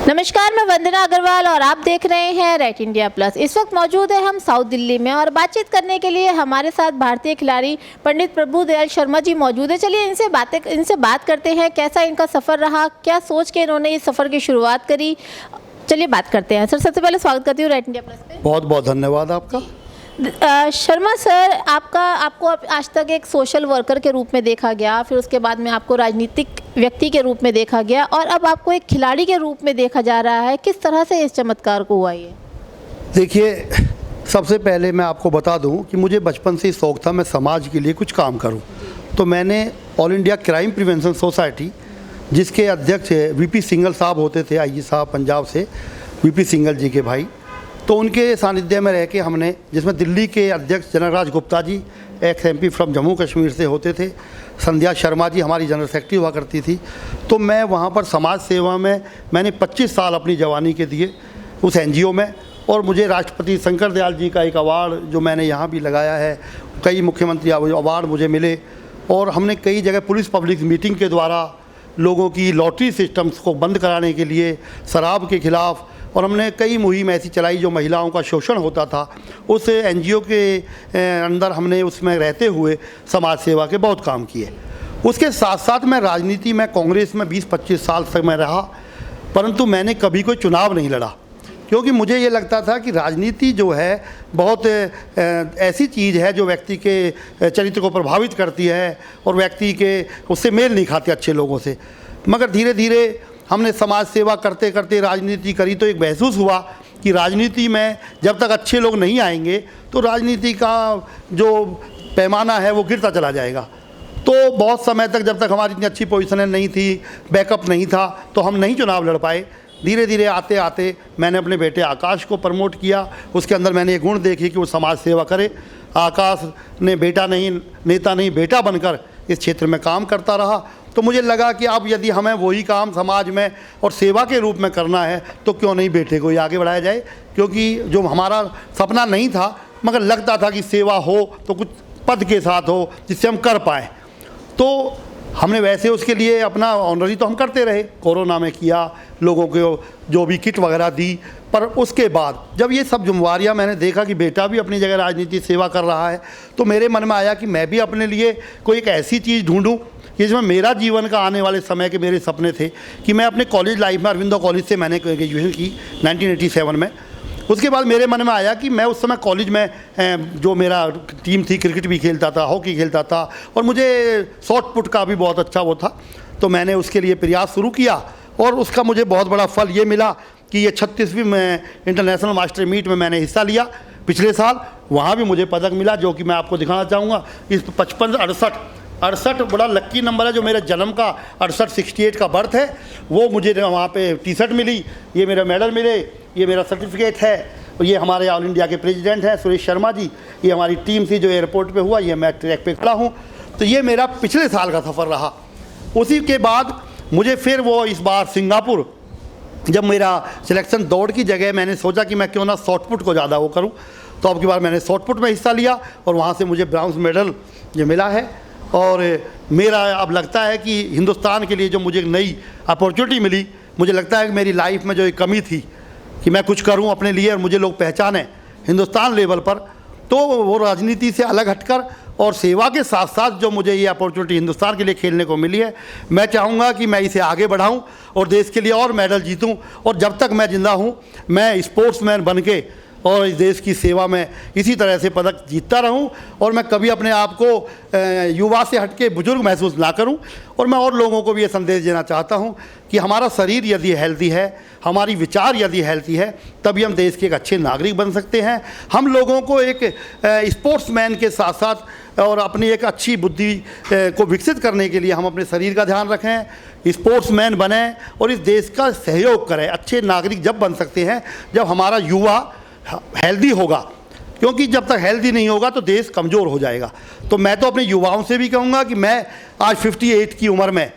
नमस्कार, मैं वंदना अग्रवाल और आप देख रहे हैं रेट इंडिया प्लस। इस वक्त मौजूद है हम साउथ दिल्ली में और बातचीत करने के लिए हमारे साथ भारतीय खिलाड़ी पंडित प्रभुदयाल शर्मा जी मौजूद है। चलिए इनसे बात करते हैं, कैसा इनका सफ़र रहा, क्या सोच के इन्होंने इस सफ़र की शुरुआत करी। चलिए बात करते हैं। सर, सबसे पहले स्वागत करती हूँ रेट इंडिया प्लस पे। बहुत बहुत धन्यवाद आपका। शर्मा सर, आपको आज तक एक सोशल वर्कर के रूप में देखा गया, फिर उसके बाद में आपको राजनीतिक व्यक्ति के रूप में देखा गया और अब आपको एक खिलाड़ी के रूप में देखा जा रहा है। किस तरह से इस चमत्कार को हुआ ये? देखिए, सबसे पहले मैं आपको बता दूं कि मुझे बचपन से ही शौक़ था मैं समाज के लिए कुछ काम करूं। तो मैंने all India crime prevention society, जिसके अध्यक्ष वीपी सिंगल साहब होते थे, आईजी साहब पंजाब से, वीपी सिंगल जी के भाई, तो उनके सानिध्य में रह के हमने, जिसमें दिल्ली के अध्यक्ष general Raj Gupta ji ex MP from Jammu Kashmir से होते थे, संध्या शर्मा जी हमारी जनरल सेक्रेटरी हुआ करती थी, तो मैं वहाँ पर समाज सेवा में मैंने 25 साल अपनी जवानी के दिए उस NGO में। और मुझे राष्ट्रपति शंकर दयाल जी का एक अवार्ड जो मैंने यहाँ भी लगाया है, कई मुख्यमंत्री अवार्ड मुझे मिले। और हमने कई जगह पुलिस पब्लिक मीटिंग के द्वारा लोगों की लॉटरी सिस्टम्स को बंद कराने के लिए, शराब के ख़िलाफ़, और हमने कई मुहिम ऐसी चलाई जो महिलाओं का शोषण होता था, उस NGO के अंदर हमने उसमें रहते हुए समाज सेवा के बहुत काम किए। उसके साथ साथ मैं राजनीति में, कांग्रेस में 20-25 साल तक मैं रहा, परंतु मैंने कभी कोई चुनाव नहीं लड़ा, क्योंकि मुझे ये लगता था कि राजनीति जो है बहुत ऐसी चीज़ है जो व्यक्ति के चरित्र को प्रभावित करती है और व्यक्ति के उससे मेल नहीं खाते अच्छे लोगों से। मगर धीरे धीरे हमने समाज सेवा करते करते राजनीति करी, तो एक महसूस हुआ कि राजनीति में जब तक अच्छे लोग नहीं आएंगे तो राजनीति का जो पैमाना है वो गिरता चला जाएगा। तो बहुत समय तक, जब तक हमारी इतनी अच्छी पोजीशनें नहीं थी, बैकअप नहीं था, तो हम नहीं चुनाव लड़ पाए। धीरे धीरे आते आते मैंने अपने बेटे आकाश को प्रमोट किया। उसके अंदर मैंने ये गुण देखे कि वो समाज सेवा करे। आकाश ने बेटा नहीं, नेता नहीं, बेटा बनकर इस क्षेत्र में काम करता रहा। तो मुझे लगा कि अब यदि हमें वही काम समाज में और सेवा के रूप में करना है तो क्यों नहीं बेटे को ही आगे बढ़ाया जाए, क्योंकि जो हमारा सपना नहीं था, मगर लगता था कि सेवा हो तो कुछ पद के साथ हो जिससे हम कर पाएँ। तो हमने वैसे उसके लिए अपना ऑनरी तो हम करते रहे, कोरोना में किया, लोगों को जो भी किट वगैरह दी। पर उसके बाद जब ये सब जिम्मेवारियाँ मैंने देखा कि बेटा भी अपनी जगह राजनीति सेवा कर रहा है, तो मेरे मन में आया कि मैं भी अपने लिए कोई एक ऐसी चीज़ ढूंढूं जिसमें मेरा जीवन का आने वाले समय के मेरे सपने थे। कि मैं अपने कॉलेज लाइफ में अरविंदो कॉलेज से मैंने ग्रेजुएशन की 1987 में। उसके बाद मेरे मन में आया कि मैं उस समय कॉलेज में जो मेरा टीम थी, क्रिकेट भी खेलता था, हॉकी खेलता था, और मुझे शॉट पुट का भी बहुत अच्छा वो था। तो मैंने उसके लिए प्रयास शुरू किया और उसका मुझे बहुत बड़ा फल ये मिला कि ये 36वीं इंटरनेशनल मास्टर मीट में मैंने हिस्सा लिया पिछले साल। वहाँ भी मुझे पदक मिला, जो कि मैं आपको दिखाना चाहूँगा। इस 68 बड़ा लक्की नंबर है, जो मेरे जन्म का 68 का बर्थ है, वो मुझे वहाँ पे टी-शर्ट मिली, ये मेरा मेडल मिले, ये मेरा सर्टिफिकेट है। और ये हमारे ऑल इंडिया के प्रेसिडेंट हैं सुरेश शर्मा जी, ये हमारी टीम थी जो एयरपोर्ट पे हुआ, ये मैं ट्रैक पे खड़ा हूँ। तो ये मेरा पिछले साल का सफ़र रहा। उसी के बाद मुझे फिर वो इस बार सिंगापुर, जब मेरा सिलेक्शन दौड़ की जगह मैंने सोचा कि मैं क्यों ना शॉटपुट को ज़्यादा वो करूँ, तो अब की बार मैंने शॉटपुट में हिस्सा लिया और वहाँ से मुझे ब्राउन्स मेडल जो मिला है। और मेरा अब लगता है कि हिंदुस्तान के लिए जो मुझे नई अपॉर्चुनिटी मिली, मुझे लगता है कि मेरी लाइफ में जो एक कमी थी कि मैं कुछ करूं अपने लिए और मुझे लोग पहचानें हिंदुस्तान लेवल पर, तो वो राजनीति से अलग हटकर और सेवा के साथ साथ जो मुझे ये अपॉर्चुनिटी हिंदुस्तान के लिए खेलने को मिली है, मैं चाहूँगा कि मैं इसे आगे बढ़ाऊँ और देश के लिए और मेडल जीतूँ। और जब तक मैं जिंदा हूँ, मैं स्पोर्ट्समैन बन के और इस देश की सेवा में इसी तरह से पदक जीतता रहूं, और मैं कभी अपने आप को युवा से हटके बुजुर्ग महसूस ना करूं। और मैं और लोगों को भी ये संदेश देना चाहता हूं कि हमारा शरीर यदि हेल्दी है, हमारी विचार यदि हेल्दी है, तभी हम देश के एक अच्छे नागरिक बन सकते हैं। हम लोगों को एक स्पोर्ट्समैन के साथ साथ और अपनी एक अच्छी बुद्धि को विकसित करने के लिए हम अपने शरीर का ध्यान रखें, स्पोर्ट्समैन बने और इस देश का सहयोग करें। अच्छे नागरिक जब बन सकते हैं जब हमारा युवा हेल्दी होगा, क्योंकि जब तक हेल्दी नहीं होगा तो देश कमज़ोर हो जाएगा। तो मैं तो अपने युवाओं से भी कहूँगा कि मैं आज 58 की उम्र में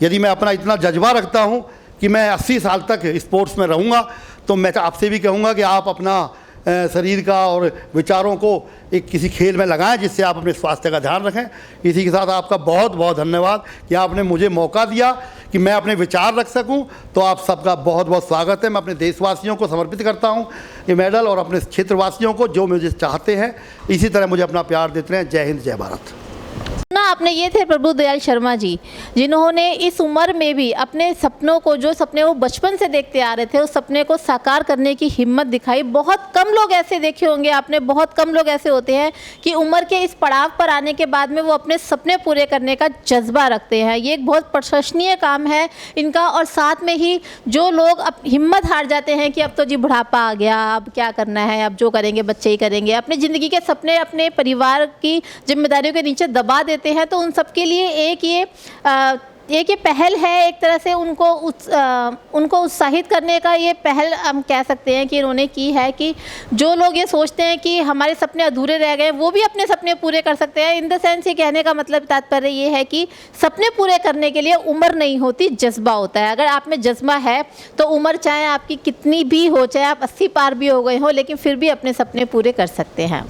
यदि मैं अपना इतना जज्बा रखता हूँ कि मैं 80 साल तक स्पोर्ट्स में रहूँगा, तो मैं आपसे भी कहूँगा कि आप अपना शरीर का और विचारों को एक किसी खेल में लगाएं जिससे आप अपने स्वास्थ्य का ध्यान रखें। इसी के साथ आपका बहुत बहुत धन्यवाद कि आपने मुझे मौका दिया कि मैं अपने विचार रख सकूं। तो आप सबका बहुत बहुत स्वागत है। मैं अपने देशवासियों को समर्पित करता हूं ये मेडल और अपने क्षेत्रवासियों को जो मुझे चाहते हैं इसी तरह मुझे अपना प्यार देते हैं। जय हिंद, जय भारत। ना आपने ये थे प्रभुदयाल शर्मा जी, जिन्होंने इस उम्र में भी अपने सपनों को, जो सपने वो बचपन से देखते आ रहे थे, उस सपने को साकार करने की हिम्मत दिखाई। बहुत कम लोग ऐसे देखे होंगे आपने, बहुत कम लोग ऐसे होते हैं कि उम्र के इस पड़ाव पर आने के बाद में वो अपने सपने पूरे करने का जज्बा रखते हैं। ये एक बहुत प्रशंसनीय काम है इनका। और साथ में ही जो लोग अब हिम्मत हार जाते हैं कि अब तो जी बुढ़ापा आ गया, अब क्या करना है, अब जो करेंगे बच्चे ही करेंगे, अपनी ज़िंदगी के सपने अपने परिवार की जिम्मेदारियों के नीचे दबा देते हैं, तो उन सब के लिए एक ये पहल है, एक तरह से उनको उत्साहित करने का ये पहल हम कह सकते हैं कि इन्होंने की है कि जो लोग ये सोचते हैं कि हमारे सपने अधूरे रह गए वो भी अपने सपने पूरे कर सकते हैं। इन द सेंस ये कहने का मतलब तात्पर्य ये है कि सपने पूरे करने के लिए उम्र नहीं होती, जज्बा होता है। अगर आप में जज्बा है तो उम्र चाहे आपकी कितनी भी हो, चाहे आप 80 पार भी हो गए हो, लेकिन फिर भी अपने सपने पूरे कर सकते हैं।